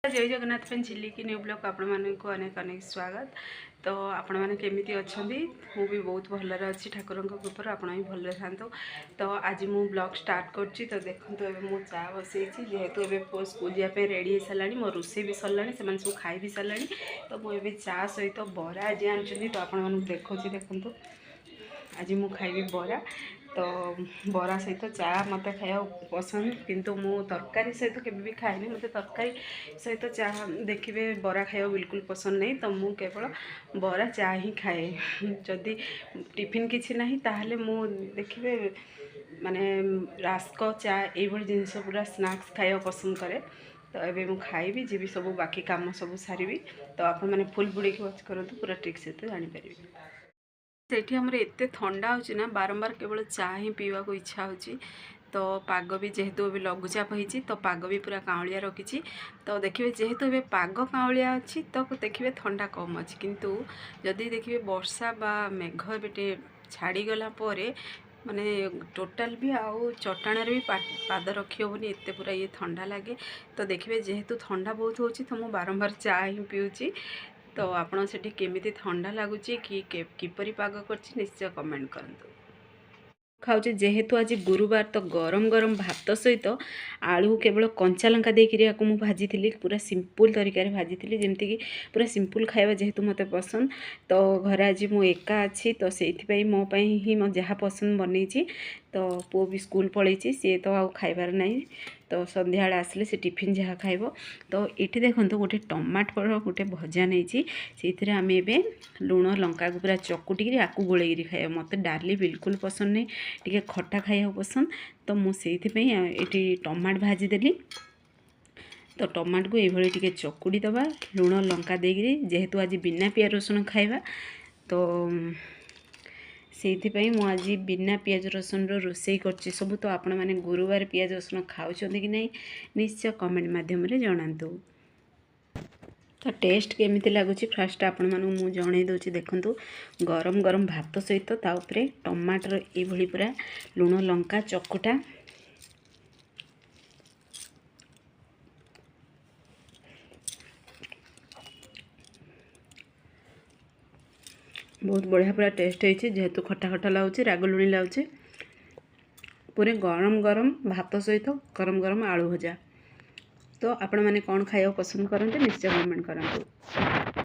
जय Jagannath friend chilli की new blog आपण मानक अनेक अनेक स्वागत। तो आपण मैंने केमिति अच्छंदी मु भी बहुत भलरे अच्छी ठाकुरंक कृपार आपण भी भलरे थांतो। तो आज मु ब्लॉग स्टार्ट करछि। तो देखंतो एबे मु चा बसैछि जेहेतु एबे पो स्कूल जा पे रेडी हो सारानी मो रोसे भी सरलानी से सब खाई भी सारानी। तो मु एबे चा सहित बरा आज आनछंदी। तो आपण मानक देखौछि देखंतो आज मु खाइबी बरा। तो बरा सहित चा मत खाया पसंद किंतु मु तरकारी सहित केबे भी खाइनी। मत तरकारी सहित चा देखिए बरा खाया बिल्कुल पसंद नहीं। तो मु केवल बरा चा ही खाए। जदि टिफिन किसी ना ताहले मु देखिए माने रास्क चा ये जिनस पूरा स्नैक्स खाया पसंद करे। तो एबे मु खाइबी जीवी सब बाकी काम सब सारी। तो आप मैंने फुल बुड़े की वाच करतु पूरा ट्रिक से तो जानीपर। सेठी हमर एते ठंडा होची ना बारंबार केवल चा ही पीवा को इच्छा होची। तो पाग भी जेहेतु अभी लघुचाप होती तो पाग भी पूरा काउलिया रखी। तो देखिए जेहेतु ए पाग काउलिया अच्छी तो देखिए ठंडा कम अच्छी किंतु जदि देखिए वर्षा बा मेघ बेटे छाड़ीगला माने टोटाल भी आउ चट्टाण भी पाद रखी हेनी एत पूरा ये ठंडा लगे। तो देखिए जेहेतु ठंडा बहुत होची तो मु बारंबार चा ही पीऊँगी। तो आपन सेठी केमिति ठंडा लगुच कि किपरि पाग करछि निश्चय कमेंट करंतु। खाऊचे जेहेतु आज गुरुवार तो गरम गरम भात सहित आलू केवल कंचा लंका देकरी याको मु भाजी थी पूरा सिंपल तरीका भाजी थी जमती कि पूरा सिंपल खाଇବା जेहेतु मते पसंद। तो घर आज मु एका अच्छी तो से मो ही मो जहाँ पसंद बनई। तो पुओ भी स्कूल पलैची सी तो आउ खाइबार नहीं। तो संध्या आसले से टिफिन जहाँ खाइब। तो ये देखो गोटे टमाटर गोटे भजा नहीं से आम ए लुण लंका को पूरा चकुटिक आपको गोलैरी खाए। मत डाली बिल्कुल पसंद नहीं टी खटा खाया पसंद। तो मुझे ये टमाट भाजीदेली। तो टमाट को ये टे चकुड़ी दबा लुण लंका देकरी जेहेतु आज बिना पियाज रसुण खाइबा। तो से आज बिना पियाज रसुण रोसई कर सब। तो आपण मैंने गुरुवार पियाज रसुण खाऊँ कि नहीं निश्चय कमेंट माध्यम जनातु। तो टेस्ट केमिति लगुच फास्ट आपण मानू मु जणे दोची देखंतु गरम गरम भात सहित ता उपरे टमाटर ये पूरा लुण लंका चकुटा बहुत बढ़िया पूरा टेस्ट होती। जेहेतु खटा खटा लगुच राग लुणी लगुच पूरे गरम गरम भात सहित गरम गरम आलू भजा। तो आपण मैंने कौन खाया पसंद करते निश्चय कमेंट करंतु।